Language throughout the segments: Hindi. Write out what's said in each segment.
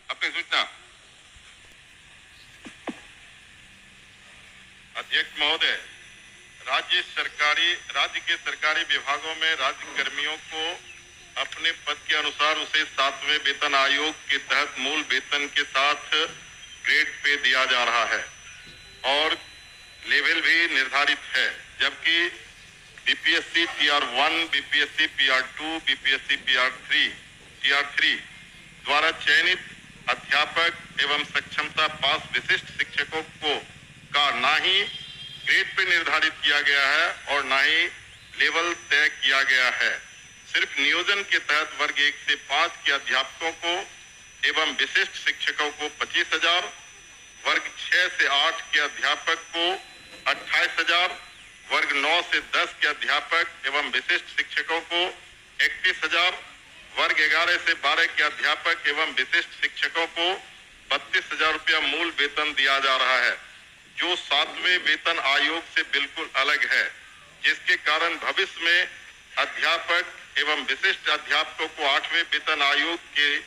अपनी सूचना। अध्यक्ष महोदय, राज्य के सरकारी विभागों में राज्य कर्मियों को अपने पद के अनुसार उसे 7वें वेतन आयोग के तहत मूल वेतन के साथ ग्रेड पे दिया जा रहा है और लेवल भी निर्धारित है, जबकि बीपीएससी टीआर1, बीपीएससी पीआर2, बीपीएससी टीआर3 द्वारा चयनित अध्यापक एवं सक्षमता पास विशिष्ट शिक्षकों को का ना ही ग्रेड पे निर्धारित किया गया है और ना ही लेवल तय किया गया है। सिर्फ नियोजन के तहत वर्ग 1 से 5 के अध्यापकों को एवं विशिष्ट शिक्षकों को 25,000, वर्ग 6 से 8 के अध्यापक को 28,000, वर्ग 9 से 10 के अध्यापक एवं विशिष्ट शिक्षकों को 31,000, वर्ग 11 से 12 के अध्यापक एवं विशिष्ट शिक्षकों को 32,000 रुपया मूल वेतन दिया जा रहा है, जो 7वें वेतन आयोग से बिल्कुल अलग है, जिसके कारण भविष्य में अध्यापक एवं विशिष्ट अध्यापकों को 8वें वेतन आयोग के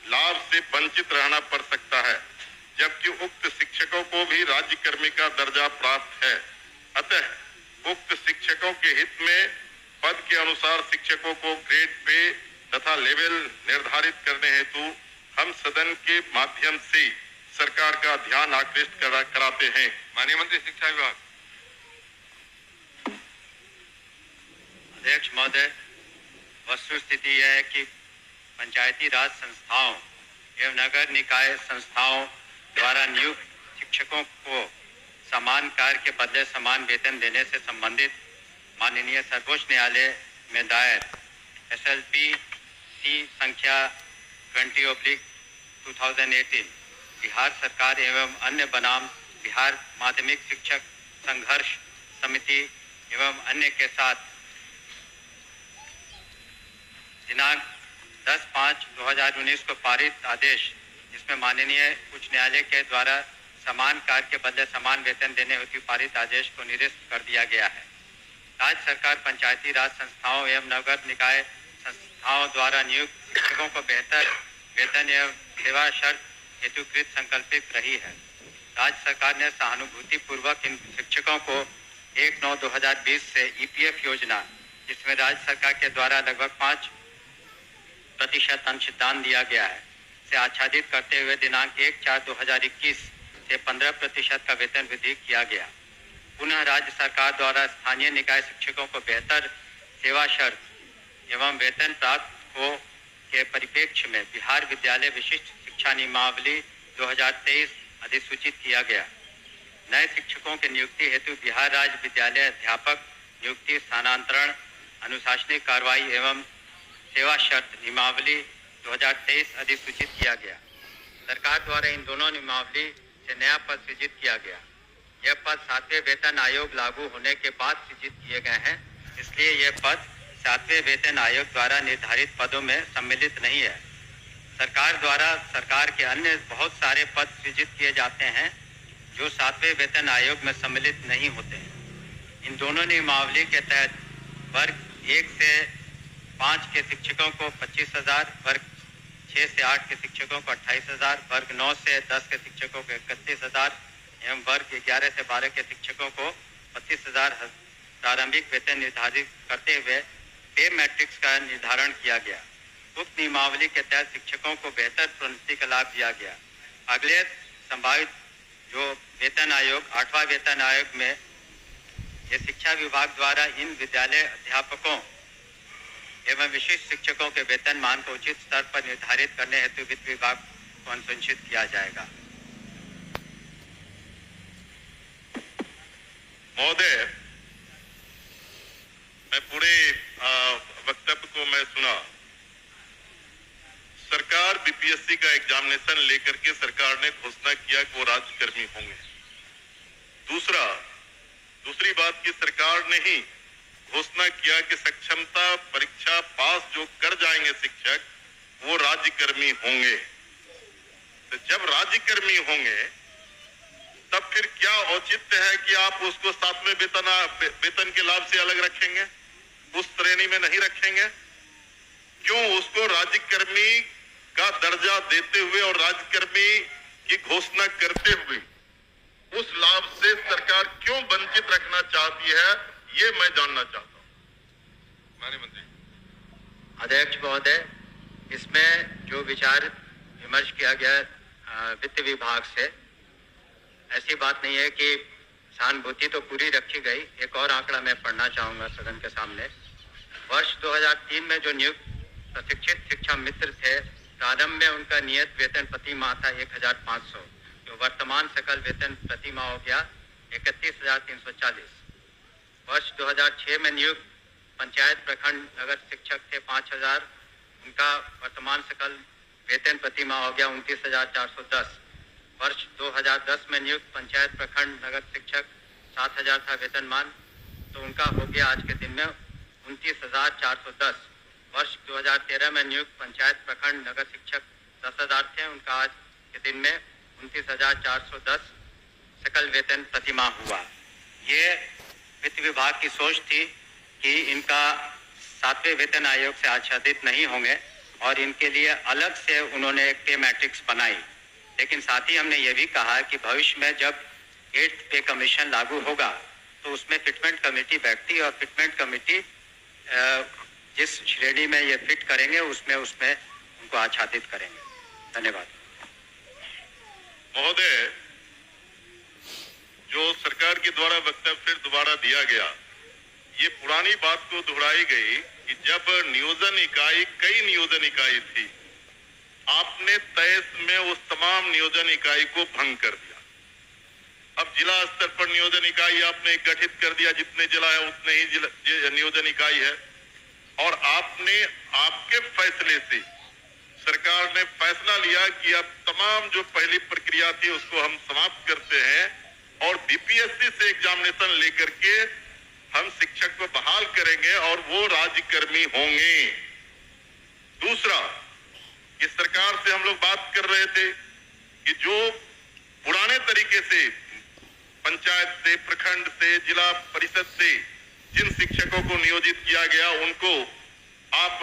लाभ से वंचित रहना पड़ सकता है, जबकि उक्त शिक्षकों को भी राज्य कर्मी का दर्जा प्राप्त है। अतः उक्त शिक्षकों के हित में पद के अनुसार शिक्षकों को ग्रेड पे तथा लेवल निर्धारित करने हेतु हम सदन के माध्यम से सरकार का ध्यान आकृष्ट कराते हैं। माननीय मंत्री शिक्षा विभाग। अध्यक्ष महोदय, वस्तु स्थिति यह है कि पंचायती राज संस्थाओं एवं नगर निकाय संस्थाओं द्वारा नियुक्त शिक्षकों को समान कार्य के बदले समान वेतन देने से संबंधित माननीय सर्वोच्च न्यायालय में दायर SLP संख्या 20/2018 बिहार सरकार एवं अन्य बनाम बिहार माध्यमिक शिक्षक संघर्ष समिति एवं अन्य के साथ दिनांक 10/5/2019 को पारित आदेश, जिसमें माननीय उच्च न्यायालय के द्वारा समान कार्य के बदले समान वेतन देने हेतु पारित आदेश को निरस्त कर दिया गया है। राज्य सरकार पंचायती राज संस्थाओं एवं नगर निकाय संस्थाओं द्वारा नियुक्त शिक्षकों को बेहतर वेतन एवं सेवा शर्त हेतुकृत संकल्पित रही है। राज्य सरकार ने सहानुभूति पूर्वक इन शिक्षकों को 1/9/2020 से EPF योजना, जिसमें राज्य सरकार के द्वारा लगभग 5% अंशदान दिया गया है, से आच्छादित करते हुए दिनांक 1/4/2021 से 15% का वेतन वृद्धि किया गया। पुनः राज्य सरकार द्वारा स्थानीय निकाय शिक्षकों को बेहतर सेवा शर्त एवं वेतन प्राप्त हो के परिप्रेक्ष्य में बिहार विद्यालय विशिष्ट शिक्षा नियमावली 2023 अधिसूचित किया गया। नए शिक्षकों की नियुक्ति हेतु बिहार राज्य विद्यालय अध्यापक नियुक्ति, स्थानांतरण, अनुशासनिक कार्रवाई एवं सेवा शर्त नियमावली 2023 अधिसूचित किया गया। सरकार द्वारा इन दोनों नियमावली से नया पद सृजित किया गया। यह पद 7वें वेतन आयोग लागू होने के बाद सृजित किए गए हैं, इसलिए यह पद 7वें वेतन आयोग द्वारा निर्धारित पदों में सम्मिलित नहीं है। सरकार द्वारा सरकार के अन्य बहुत सारे पद सृजित किए जाते हैं जो 7वें वेतन आयोग में सम्मिलित नहीं होते हैं। इन दोनों नियमावली के तहत वर्ग 1 से 5 के शिक्षकों को 25,000, वर्ग 6 से 8 के शिक्षकों को 28,000, वर्ग 9 से 10 के शिक्षकों को 31,000 एवं वर्ग 11 से 12 के शिक्षकों को 25,000 प्रारंभिक वेतन निर्धारित करते हुए पे मैट्रिक्स का निर्धारण किया गया। उक्त नियमावली के तहत शिक्षकों को बेहतर प्रोन्नति का लाभ दिया गया। अगले संभावित जो वेतन आयोग 8वां वेतन आयोग में ये शिक्षा विभाग द्वारा इन विद्यालय अध्यापकों एवं विशिष्ट शिक्षकों के वेतन मान को उचित स्तर पर निर्धारित करने हेतु वित्त विभाग को अनुशंसित किया जाएगा। महोदय, मैं पूरे वक्तव्य को मैं सुना। सरकार बीपीएससी का एग्जामिनेशन लेकर के सरकार ने घोषणा किया कि वो राज्यकर्मी होंगे। दूसरी बात की सरकार ने ही घोषणा किया कि सक्षमता परीक्षा पास जो कर जाएंगे शिक्षक वो राज्यकर्मी होंगे। तो जब राज्यकर्मी होंगे तब फिर क्या औचित्य है कि आप उसको 7वें वेतन के लाभ से अलग रखेंगे, उस श्रेणी में नहीं रखेंगे? क्यों उसको राज्यकर्मी का दर्जा देते हुए और राज्यकर्मी की घोषणा करते हुए उस लाभ से सरकार क्यों वंचित रखना चाहती है, ये मैं जानना चाहता हूं। माननीय मंत्री। अध्यक्ष महोदय, इसमें जो विचार विमर्श किया गया वित्त विभाग से, ऐसी बात नहीं है कि सहानुभूति तो पूरी रखी गई। एक और आंकड़ा मैं पढ़ना चाहूंगा सदन के सामने। वर्ष 2003 में जो नियुक्त प्रशिक्षित शिक्षा मित्र थे, प्रारंभ में उनका नियत वेतन प्रति माह था 1500, जो वर्तमान सकल वेतन प्रति माह हो गया 31,340। वर्ष 2006 में नियुक्त पंचायत प्रखंड नगर शिक्षक थे 5000, उनका वर्तमान सकल वेतन प्रति माह हो गया 29,410। वर्ष 2010 में नियुक्त पंचायत प्रखंड नगर शिक्षक 7000 था वेतनमान, तो उनका हो गया आज के दिन में 29,410। वर्ष 2013 में नियुक्त पंचायत प्रखंड नगर शिक्षक 10,000 थे, उनका आज के दिन में 29,410 सकल वेतन प्रतिमाह हुआ। ये वित्त विभाग की सोच थी कि इनका 7वें वेतन आयोग से आच्छादित नहीं होंगे और इनके लिए अलग से उन्होंने एक पे मैट्रिक्स बनाई। लेकिन साथ ही हमने ये भी कहा कि भविष्य में जब 8th पे कमीशन लागू होगा तो उसमें फिटमेंट कमेटी बैठती और फिटमेंट कमेटी जिस श्रेणी में ये फिट करेंगे उसमें उनको आच्छादित करेंगे। धन्यवाद। महोदय, जो सरकार के द्वारा वक्तव्य फिर दोबारा दिया गया, ये पुरानी बात को दोहराई गई कि जब नियोजन इकाई, कई नियोजन इकाई थी, आपने तय में उस तमाम नियोजन इकाई को भंग कर दिया। अब जिला स्तर पर नियोजन इकाई आपने गठित कर दिया, जितने जिला है उतने ही नियोजन इकाई है, और आपने आपके फैसले से सरकार ने फैसला लिया कि अब तमाम जो पहली प्रक्रिया थी उसको हम समाप्त करते हैं और बीपीएससी से एग्जामिनेशन लेकर के हम शिक्षक को बहाल करेंगे और वो राज्यकर्मी होंगे। दूसरा, इस सरकार से हम लोग बात कर रहे थे कि जो पुराने तरीके से पंचायत से, प्रखंड से, जिला परिषद से जिन शिक्षकों को नियोजित किया गया उनको आप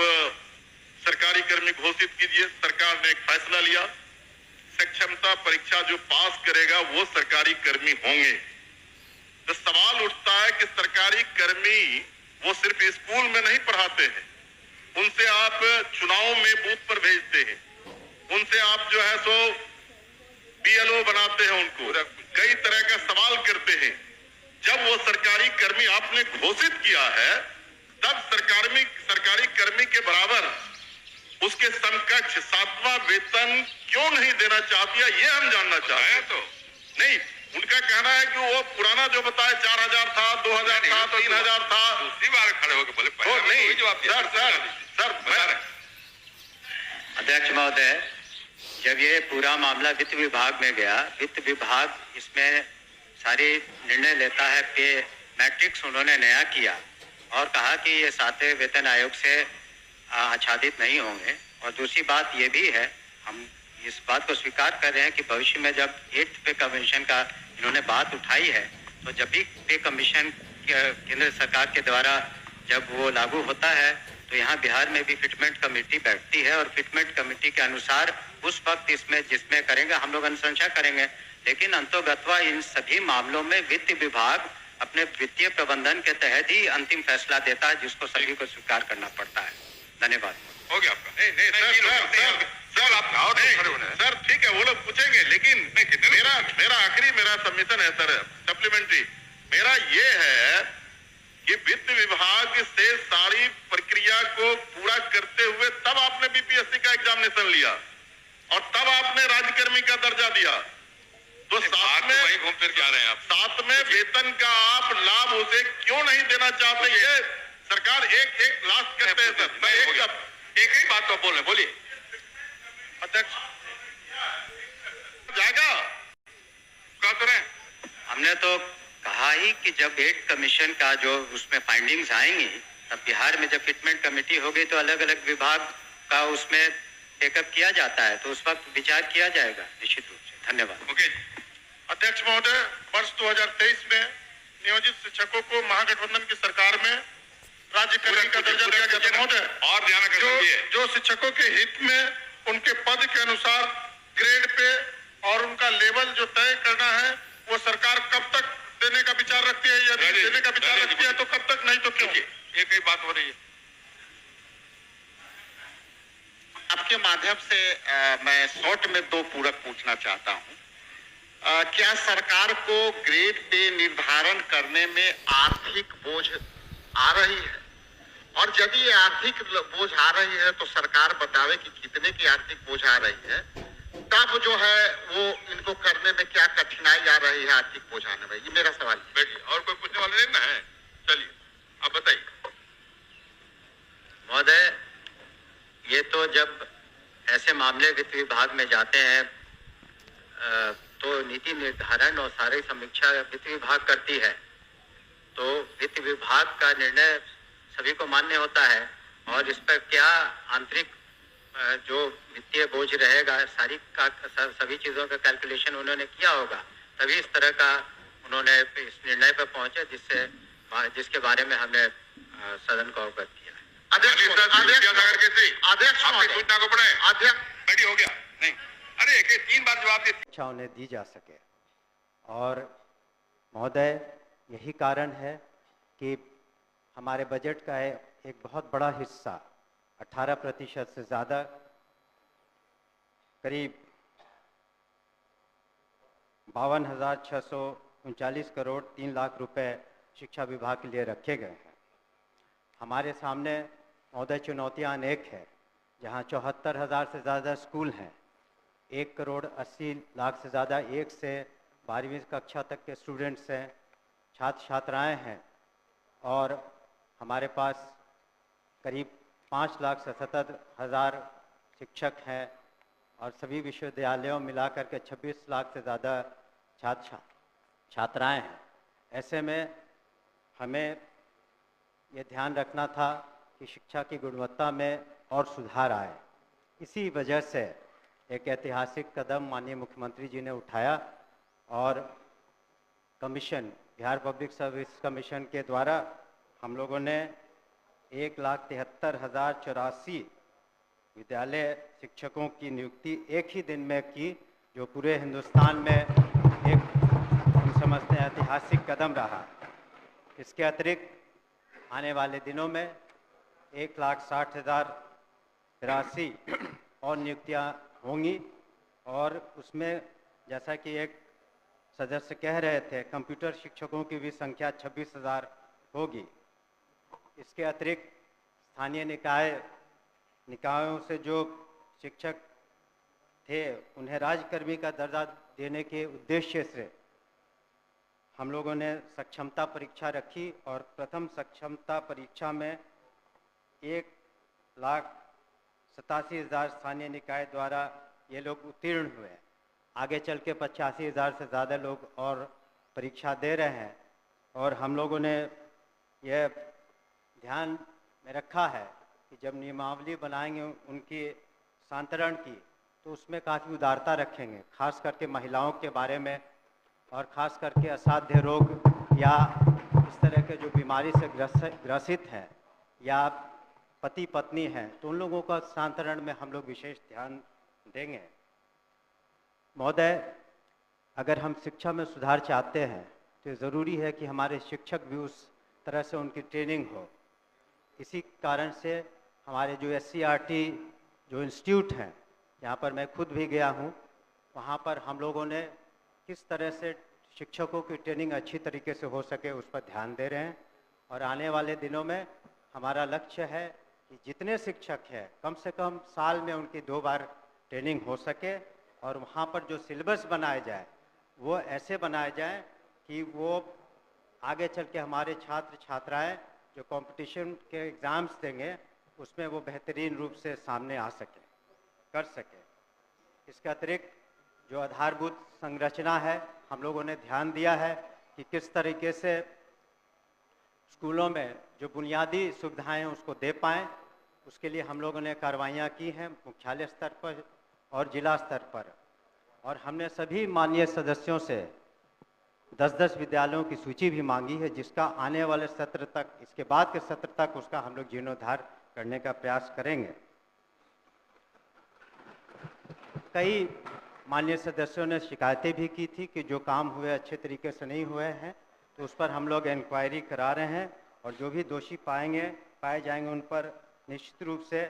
सरकारी कर्मी घोषित कीजिए। सरकार ने एक फैसला लिया, सक्षमता परीक्षा जो पास करेगा वो सरकारी कर्मी होंगे। तो सवाल उठता है कि सरकारी कर्मी वो सिर्फ स्कूल में नहीं पढ़ाते हैं, उनसे आप चुनाव में बूथ पर भेजते हैं, उनसे आप जो है सो बीएलओ बनाते हैं, उनको कई तरह का सवाल करते हैं। जब वो सरकारी कर्मी आपने घोषित किया है, तब सरकारी कर्मी के बराबर उसके समकक्ष 7वां वेतन क्यों नहीं देना चाहती है, ये हम जानना चाहते हैं। तो नहीं, उनका कहना है कि वो पुराना जो बताया 4000 था, 2000 था, 3000 था। दूसरी बार खड़े होकर बोले नहीं सर अध्यक्ष महोदय, जब ये पूरा मामला वित्त विभाग में गया, वित्त विभाग इसमें सारी निर्णय लेता है। पे मैट्रिक्स उन्होंने नया किया और कहा कि ये 7वें वेतन आयोग से आच्छादित नहीं होंगे। और दूसरी बात ये भी है, हम इस बात को स्वीकार कर रहे हैं कि भविष्य में जब 8th पे कमीशन का इन्होंने बात उठाई है, तो जब भी पे कमीशन केंद्र सरकार के द्वारा जब वो लागू होता है तो यहाँ बिहार में भी फिटमेंट कमेटी बैठती है और फिटमेंट कमेटी के अनुसार उस वक्त इसमें जिसमें करेंगे हम लोग अनुशंसा करेंगे। लेकिन अंतोगत्वा इन सभी मामलों में वित्त विभाग अपने वित्तीय प्रबंधन के तहत ही अंतिम फैसला देता है, जिसको सभी को स्वीकार करना पड़ता है। धन्यवाद। हो गया आपका। सर ठीक है, वो लोग पूछेंगे, लेकिन मेरा आखिरी सबमिशन है सर, सप्लीमेंट्री मेरा ये है कि वित्त विभाग से सारी प्रक्रिया को पूरा करते हुए तब आपने बीपीएससी का एग्जामिनेशन लिया और तब आपने राज्यकर्मी का दर्जा दिया। तो साथ में वही घूम फिर के आ रहे हैं आप। 7वें वेतन का आप लाभ उसे क्यों नहीं देना चाहते? ये सरकार एक लास्ट करते हैं सर। मैं एक ही बात तो बोल रहे, बोलिए अध्यक्ष। जाएगा कह तो रहे, हमने तो कहा ही कि जब 8th कमीशन का जो उसमें फाइंडिंग्स आएंगी, तब बिहार में जब फिटमेंट कमेटी होगी तो अलग अलग विभाग का उसमें टेकअप किया जाता है, तो उस वक्त विचार किया जाएगा निश्चित रूप से। धन्यवाद। ओके अध्यक्ष महोदय, वर्ष 2023 में नियोजित शिक्षकों को महागठबंधन की सरकार में राज्यकर्मी का दर्जा दिया गया था महोदय। और ध्यान जो शिक्षकों के हित में उनके पद के अनुसार ग्रेड पे और उनका लेवल जो तय करना है वो सरकार कब तक देने का विचार रखती है? यदि देने का विचार रखती है तो कब तक, नहीं तो क्यों? एक ही बात हो रही है। आपके माध्यम से मैं शॉर्ट में 2 पूरक पूछना चाहता हूं। क्या सरकार को ग्रेड पे निर्धारण करने में आर्थिक बोझ आ रही है? और यदि ये आर्थिक बोझ आ रही है तो सरकार बतावे कि कितने की आर्थिक बोझ आ रही है, तब जो है वो इनको करने में क्या कठिनाई आ रही है आर्थिक बोझ आने में? ये मेरा सवाल है। बैठिए, और कोई पूछने वाले नहीं ना है? चलिए आप बताइए। महोदय, ये तो जब ऐसे मामले वित्त विभाग में जाते हैं तो नीति निर्धारण और सारी समीक्षा वित्त विभाग करती है, तो वित्त विभाग का निर्णय सभी को मान्य होता है और इस पर क्या आंतरिक जो वित्तीय बोझ रहेगा सभी चीजों का कैलकुलेशन उन्होंने किया होगा, तभी इस तरह का उन्होंने इस निर्णय पर पहुंचे जिसके बारे में हमने सदन को अवगत किया। सूचना को पढ़े। बैठी हो गया नहीं? अरे एक 3 बार जवाब दे। शिक्षा उन्हें दी जा सके। और महोदय, यही कारण है कि हमारे बजट का एक बहुत बड़ा हिस्सा 18% से ज़्यादा, करीब 52,639 करोड़ 3 लाख रुपए शिक्षा विभाग के लिए रखे गए हैं। हमारे सामने महोदय चुनौतियां अनेक है, जहां 74,000 से ज़्यादा स्कूल हैं, 1 करोड़ 80 लाख से ज़्यादा 1 से 12वीं कक्षा तक के स्टूडेंट्स हैं, छात्र छात्राएं हैं, और हमारे पास करीब 5,77,000 शिक्षक हैं और सभी विश्वविद्यालयों मिलाकर के 26 लाख से ज़्यादा छात्र छात्राएं हैं। ऐसे में हमें ये ध्यान रखना था कि शिक्षा की गुणवत्ता में और सुधार आए। इसी वजह से एक ऐतिहासिक कदम माननीय मुख्यमंत्री जी ने उठाया और commission, Bihar public service commission के द्वारा हम लोगों ने 1,73,084 विद्यालय शिक्षकों की नियुक्ति एक ही दिन में की, जो पूरे हिंदुस्तान में एक हम समझते हैं ऐतिहासिक कदम रहा। इसके अतिरिक्त आने वाले दिनों में 1,60,083 और नियुक्तियां होंगी, और उसमें जैसा कि एक सदस्य कह रहे थे, कंप्यूटर शिक्षकों की भी संख्या 26,000 होगी। इसके अतिरिक्त स्थानीय निकायों से जो शिक्षक थे उन्हें राजकर्मी का दर्जा देने के उद्देश्य से हम लोगों ने सक्षमता परीक्षा रखी, और प्रथम सक्षमता परीक्षा में 1,87,000 स्थानीय निकाय द्वारा ये लोग उत्तीर्ण हुए। आगे चल के 85,000 से ज़्यादा लोग और परीक्षा दे रहे हैं, और हम लोगों ने यह ध्यान में रखा है कि जब नियमावली बनाएंगे उनकी सांतरण की, तो उसमें काफ़ी उदारता रखेंगे, खास करके महिलाओं के बारे में, और ख़ास करके असाध्य रोग या इस तरह के जो बीमारी से ग्रसित हैं या पति पत्नी हैं, तो उन लोगों का सांतरण में हम लोग विशेष ध्यान देंगे। महोदय, अगर हम शिक्षा में सुधार चाहते हैं तो ज़रूरी है कि हमारे शिक्षक भी उस तरह से उनकी ट्रेनिंग हो। इसी कारण से हमारे जो SCRT जो इंस्टीट्यूट हैं, यहाँ पर मैं खुद भी गया हूँ, वहाँ पर हम लोगों ने किस तरह से शिक्षकों की ट्रेनिंग अच्छी तरीके से हो सके उस पर ध्यान दे रहे हैं। और आने वाले दिनों में हमारा लक्ष्य है कि जितने शिक्षक हैं कम से कम साल में उनकी 2 बार ट्रेनिंग हो सके, और वहाँ पर जो सिलेबस बनाए जाए वो ऐसे बनाए जाए कि वो आगे चल के हमारे छात्र छात्राएं जो कंपटीशन के एग्ज़ाम्स देंगे उसमें वो बेहतरीन रूप से सामने आ सके, कर सके। इसके अतिरिक्त जो आधारभूत संरचना है, हम लोगों ने ध्यान दिया है कि किस तरीके से स्कूलों में जो बुनियादी सुविधाएं हैं उसको दे पाएँ। उसके लिए हम लोगों ने कार्रवाइयाँ की हैं मुख्यालय स्तर पर और जिला स्तर पर, और हमने सभी माननीय सदस्यों से 10-10 विद्यालयों की सूची भी मांगी है, जिसका आने वाले सत्र तक, इसके बाद के सत्र तक उसका हम लोग जीर्णोद्धार करने का प्रयास करेंगे। कई माननीय सदस्यों ने शिकायतें भी की थी कि जो काम हुए अच्छे तरीके से नहीं हुए हैं, तो उस पर हम लोग इंक्वायरी करा रहे हैं और जो भी दोषी पाए जाएंगे उन पर निश्चित रूप से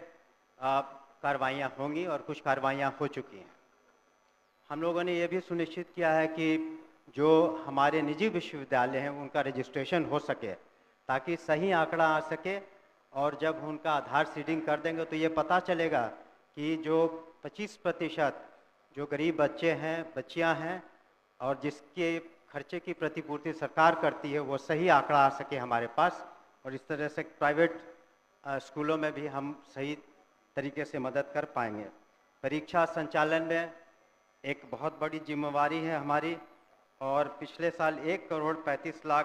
कार्रवाइयाँ होंगी और कुछ कार्रवाइयाँ हो चुकी हैं। हम लोगों ने ये भी सुनिश्चित किया है कि जो हमारे निजी विश्वविद्यालय हैं उनका रजिस्ट्रेशन हो सके, ताकि सही आंकड़ा आ सके, और जब उनका आधार सीडिंग कर देंगे तो ये पता चलेगा कि जो 25% जो गरीब बच्चे हैं, बच्चियां हैं और जिसके खर्चे की प्रतिपूर्ति सरकार करती है, वो सही आंकड़ा आ सके हमारे पास, और इस तरह से प्राइवेट स्कूलों में भी हम सही तरीके से मदद कर पाएंगे। परीक्षा संचालन में एक बहुत बड़ी जिम्मेवारी है हमारी, और पिछले साल 1,35,00,000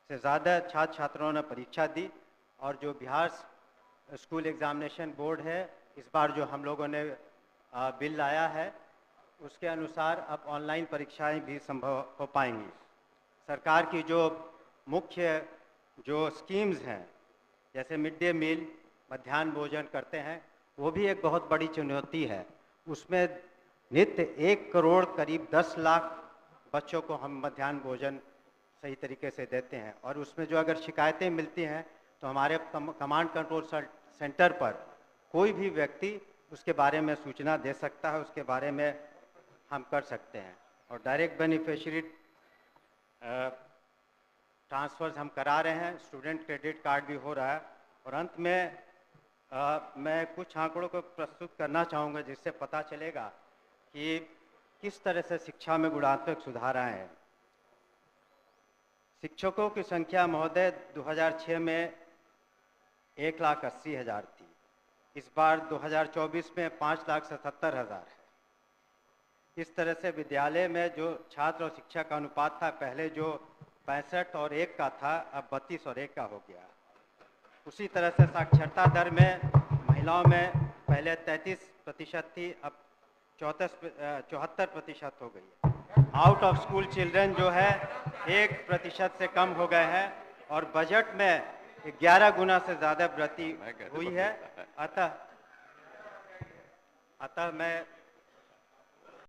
से ज़्यादा छात्र छात्राओं ने परीक्षा दी, और जो बिहार स्कूल एग्जामिनेशन बोर्ड है, इस बार जो हम लोगों ने बिल लाया है उसके अनुसार अब ऑनलाइन परीक्षाएं भी संभव हो पाएंगी। सरकार की जो मुख्य जो स्कीम्स हैं, जैसे मिड डे मील, मध्याह्न भोजन करते हैं, वो भी एक बहुत बड़ी चुनौती है। उसमें नित्य 1 करोड़ करीब 10 लाख बच्चों को हम मध्याह्न भोजन सही तरीके से देते हैं, और उसमें जो अगर शिकायतें मिलती हैं तो हमारे कमांड कंट्रोल सेंटर पर कोई भी व्यक्ति उसके बारे में सूचना दे सकता है, उसके बारे में हम कर सकते हैं। और डायरेक्ट बेनिफिशियरी ट्रांसफर्स हम करा रहे हैं, स्टूडेंट क्रेडिट कार्ड भी हो रहा है। और अंत में मैं कुछ आंकड़ों को प्रस्तुत करना चाहूँगा जिससे पता चलेगा कि किस तरह से शिक्षा में गुणात्मक सुधार आए हैं। शिक्षकों की संख्या महोदय 2006 में 1,80,000 थी, इस बार 2024 में 5,77,000 है। इस तरह से विद्यालय में जो छात्र और शिक्षक का अनुपात था, पहले जो 65 और 1 का था, अब 32 और 1 का हो गया। उसी तरह से साक्षरता दर में महिलाओं में पहले 33% थी, अब 74% हो गई है। आउट ऑफ स्कूल चिल्ड्रन जो है 1% से कम हो गए हैं, और बजट में 11 गुना से ज़्यादा वृद्धि हुई है। अतः मैं